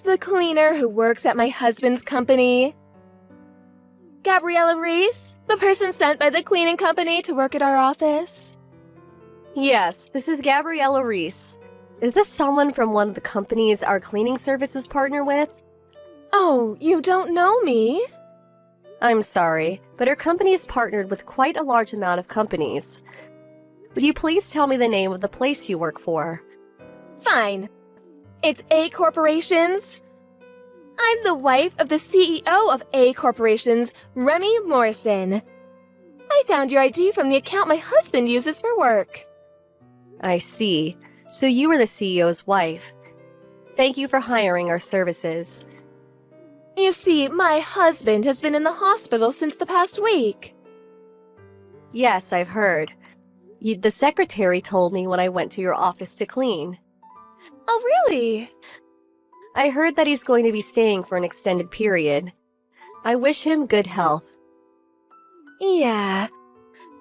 the cleaner who works at my husband's company? Gabriella Reese, the person sent by the cleaning company to work at our office? Yes, this is Gabriella Reese. Is this someone from one of the companies our cleaning services partner with? Oh, you don't know me? I'm sorry, but our company is partnered with quite a large amount of companies. Would you please tell me the name of the place you work for? Fine. It's A Corporations. I'm the wife of the CEO of A Corporations, Remy Morrison. I found your ID from the account my husband uses for work. I see. So you are the CEO's wife. Thank you for hiring our services. You see, my husband has been in the hospital since the past week. Yes, I've heard. The secretary told me when I went to your office to clean. Oh, really? I heard that he's going to be staying for an extended period. I wish him good health. Yeah.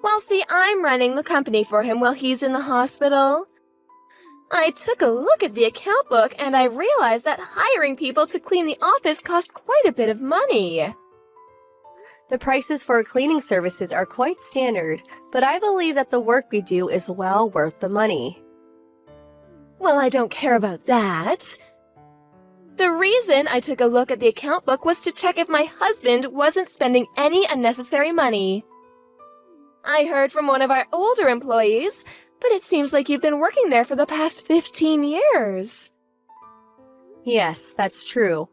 Well, see, I'm running the company for him while he's in the hospital. I took a look at the account book and I realized that hiring people to clean the office cost quite a bit of money. The prices for cleaning services are quite standard, but I believe that the work we do is well worth the money. Well, I don't care about that. The reason I took a look at the account book was to check if my husband wasn't spending any unnecessary money. I heard from one of our older employees, but it seems like you've been working there for the past 15 years. Yes, that's true.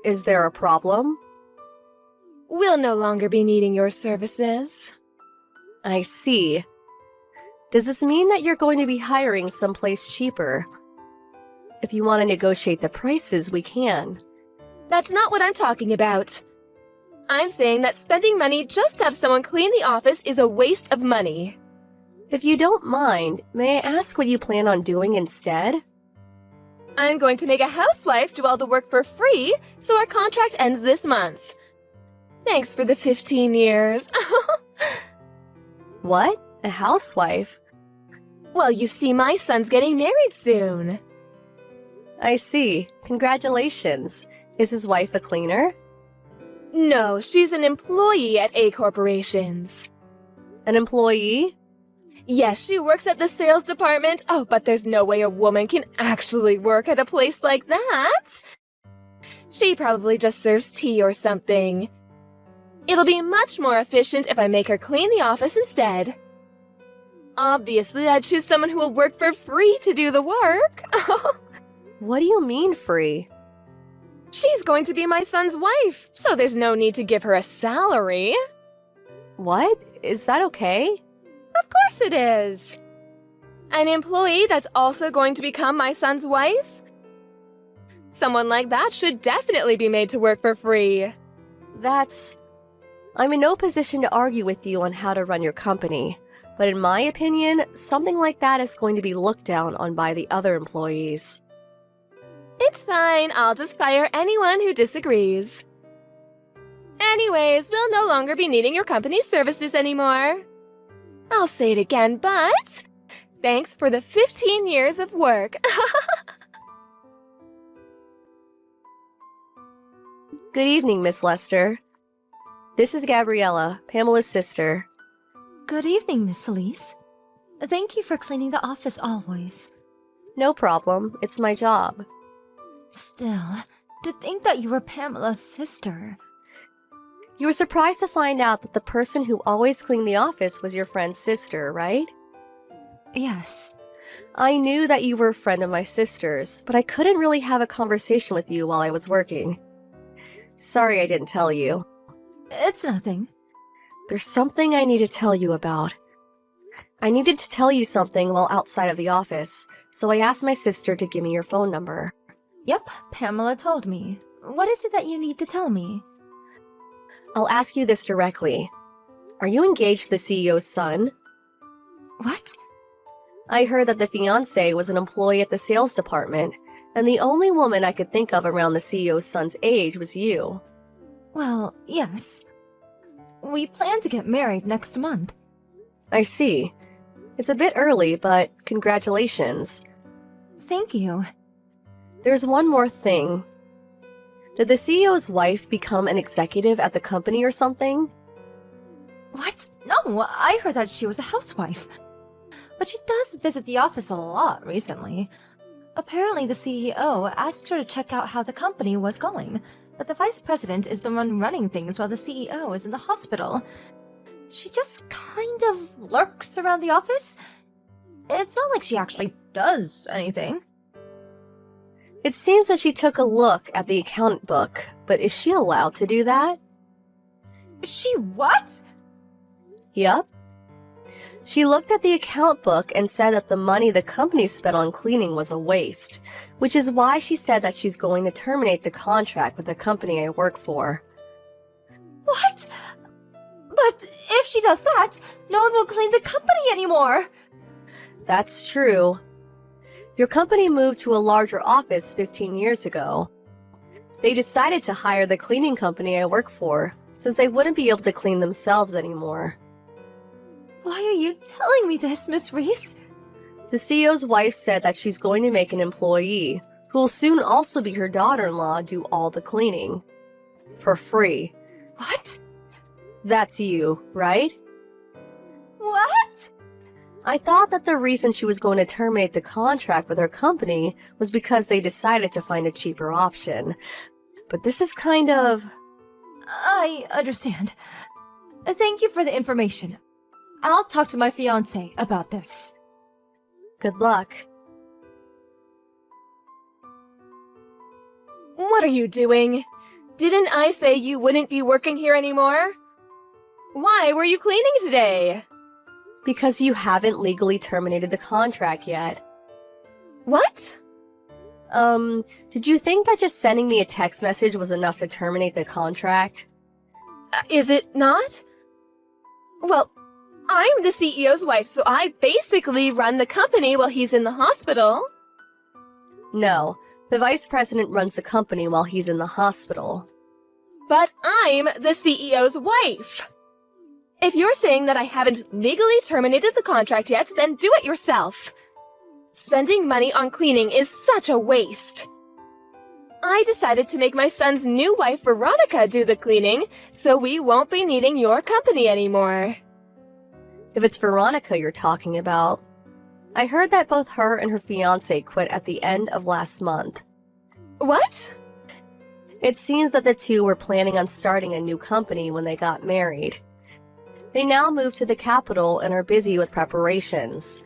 Is there a problem? We'll no longer be needing your services. I see. Does this mean that you're going to be hiring someplace cheaper? If you want to negotiate the prices, we can. That's not what I'm talking about. I'm saying that spending money just to have someone clean the office is a waste of money. If you don't mind, may I ask what you plan on doing instead? I'm going to make a housewife do all the work for free, so our contract ends this month. Thanks for the 15 years. What? A housewife? Well, you see, my son's getting married soon. I see. Congratulations. Is his wife a cleaner? No, she's an employee at A Corporations. An employee? Yes, she works at the sales department. Oh, but there's no way a woman can actually work at a place like that. She probably just serves tea or something. It'll be much more efficient if I make her clean the office instead. Obviously, I'd choose someone who will work for free to do the work. What do you mean free? She's going to be my son's wife, so there's no need to give her a salary. What? Is that okay? Of course it is. An employee that's also going to become my son's wife? Someone like that should definitely be made to work for free. I'm in no position to argue with you on how to run your company, but in my opinion, something like that is going to be looked down on by the other employees. It's fine, I'll just fire anyone who disagrees. Anyways, we'll no longer be needing your company's services anymore. I'll say it again, but thanks for the 15 years of work. Good evening, Miss Lester. This is Gabriella, Pamela's sister. Good evening, Miss Elise. Thank you for cleaning the office always. No problem, it's my job. Still, to think that you were Pamela's sister. You were surprised to find out that the person who always cleaned the office was your friend's sister, right? Yes. I knew that you were a friend of my sister's, but I couldn't really have a conversation with you while I was working. Sorry I didn't tell you. It's nothing. There's something I need to tell you about. I needed to tell you something while outside of the office, so I asked my sister to give me your phone number. Yep, Pamela told me. What is it that you need to tell me? I'll ask you this directly. Are you engaged to the CEO's son? What? I heard that the fiancé was an employee at the sales department, and the only woman I could think of around the CEO's son's age was you. Well, yes. We plan to get married next month. I see. It's a bit early, but congratulations. Thank you. There's one more thing. Did the CEO's wife become an executive at the company or something? What? No, I heard that she was a housewife. But she does visit the office a lot recently. Apparently the CEO asked her to check out how the company was going, but the vice president is the one running things while the CEO is in the hospital. She just kind of lurks around the office. It's not like she actually does anything. It seems that she took a look at the account book, but is she allowed to do that? She what? Yup. She looked at the account book and said that the money the company spent on cleaning was a waste, which is why she said that she's going to terminate the contract with the company I work for. What? But if she does that, no one will clean the company anymore. That's true. Your company moved to a larger office 15 years ago. They decided to hire the cleaning company I work for, since they wouldn't be able to clean themselves anymore. Why are you telling me this, Miss Reese? The CEO's wife said that she's going to make an employee, who will soon also be her daughter-in-law, do all the cleaning. For free. What? That's you, right? What? I thought that the reason she was going to terminate the contract with her company was because they decided to find a cheaper option. But this is kind of... I understand. Thank you for the information. I'll talk to my fiancé about this. Good luck. What are you doing? Didn't I say you wouldn't be working here anymore? Why were you cleaning today? Because you haven't legally terminated the contract yet. What? Did you think that just sending me a text message was enough to terminate the contract? Is it not? Well, I'm the CEO's wife, so I basically run the company while he's in the hospital. No, the vice president runs the company while he's in the hospital. But I'm the CEO's wife. If you're saying that I haven't legally terminated the contract yet, then do it yourself. Spending money on cleaning is such a waste. I decided to make my son's new wife, Veronica, do the cleaning, so we won't be needing your company anymore. If it's Veronica you're talking about, I heard that both her and her fiancé quit at the end of last month. What? It seems that the two were planning on starting a new company when they got married. They now moved to the capital and are busy with preparations.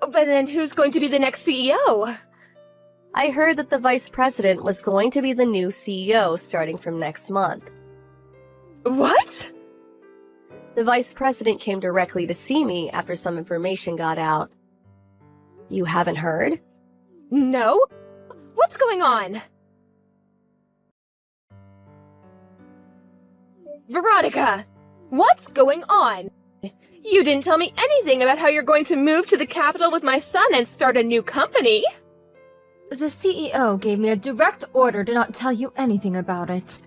But then who's going to be the next CEO? I heard that the vice president was going to be the new CEO starting from next month. What? The vice president came directly to see me after some information got out. You haven't heard? No? What's going on? Veronica! What's going on? You didn't tell me anything about how you're going to move to the capital with my son and start a new company. The CEO gave me a direct order to not tell you anything about it.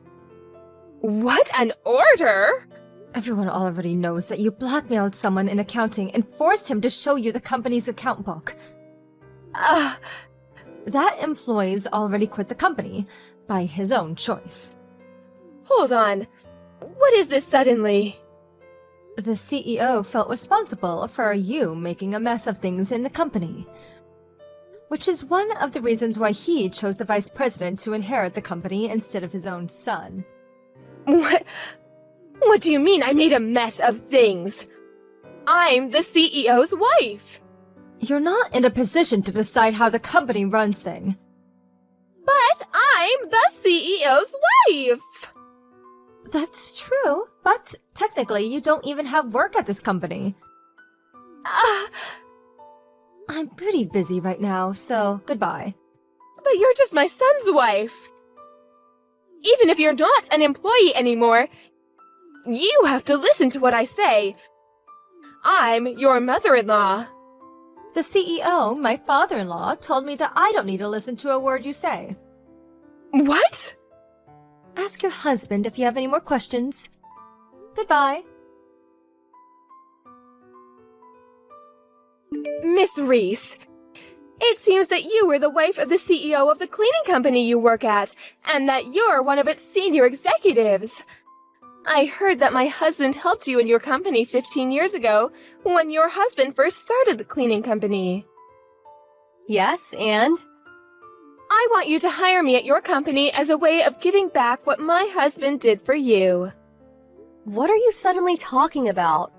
What an order? Everyone already knows that you blackmailed someone in accounting and forced him to show you the company's account book. That employee's already quit the company, by his own choice. Hold on. What is this suddenly? The CEO felt responsible for you making a mess of things in the company. Which is one of the reasons why he chose the vice president to inherit the company instead of his own son. What do you mean I made a mess of things? I'm the CEO's wife. You're not in a position to decide how the company runs things. But I'm the CEO's wife. That's true, but technically you don't even have work at this company. I'm pretty busy right now, so goodbye. But you're just my son's wife. Even if you're not an employee anymore, you have to listen to what I say. I'm your mother-in-law. The CEO, my father-in-law, told me that I don't need to listen to a word you say. What? Ask your husband if you have any more questions. Goodbye. Miss Reese, It seems that you were the wife of the CEO of the cleaning company you work at, and that you're one of its senior executives. I heard that my husband helped you in your company 15 years ago, when your husband first started the cleaning company. Yes, and? I want you to hire me at your company as a way of giving back what my husband did for you. What are you suddenly talking about?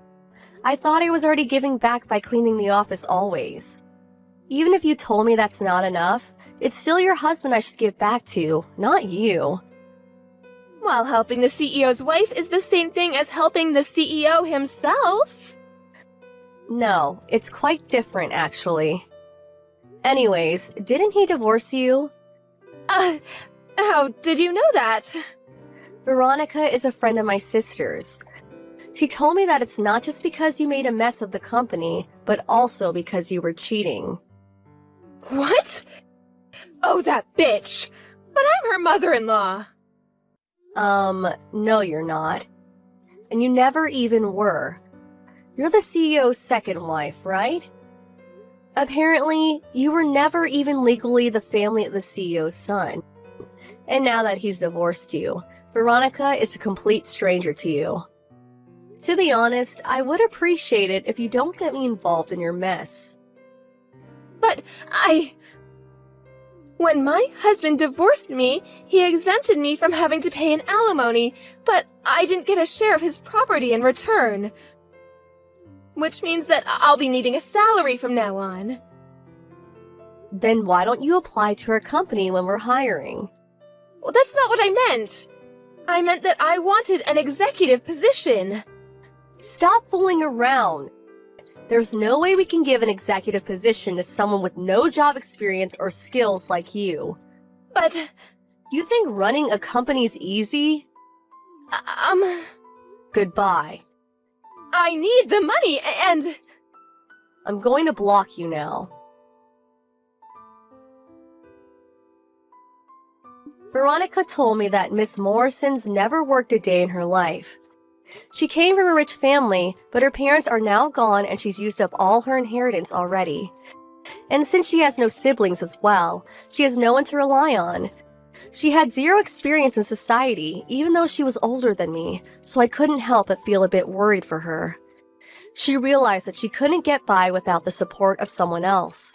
I thought I was already giving back by cleaning the office always. Even if you told me that's not enough, it's still your husband I should give back to, not you. While helping the CEO's wife is the same thing as helping the CEO himself. No, it's quite different, actually. Anyways, didn't he divorce you? How did you know that? Veronica is a friend of my sister's. She told me that it's not just because you made a mess of the company, but also because you were cheating. What? Oh, that bitch! But I'm her mother-in-law. No you're not. And you never even were. You're the CEO's second wife, right? Apparently, you were never even legally the family of the CEO's son. And now that he's divorced you, Veronica is a complete stranger to you. To be honest, I would appreciate it if you don't get me involved in your mess. But When my husband divorced me, he exempted me from having to pay an alimony, but I didn't get a share of his property in return. Which means that I'll be needing a salary from now on. Then why don't you apply to our company when we're hiring? Well, that's not what I meant. I meant that I wanted an executive position. Stop fooling around. There's no way we can give an executive position to someone with no job experience or skills like you. But, You think running a company's easy? Goodbye. I need the money and... I'm going to block you now. Veronica told me that Miss Morrison's never worked a day in her life. She came from a rich family, but her parents are now gone and she's used up all her inheritance already. And since she has no siblings as well, she has no one to rely on. She had zero experience in society, even though she was older than me, so I couldn't help but feel a bit worried for her. She realized that she couldn't get by without the support of someone else.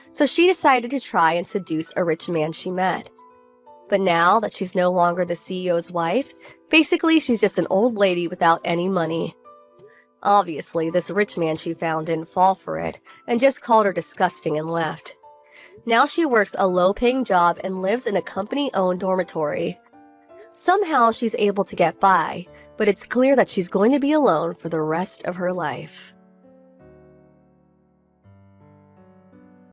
So she decided to try and seduce a rich man she met. But now that she's no longer the CEO's wife, basically she's just an old lady without any money. Obviously, this rich man she found didn't fall for it, and just called her disgusting and left. Now she works a low-paying job and lives in a company-owned dormitory. Somehow she's able to get by, but it's clear that she's going to be alone for the rest of her life.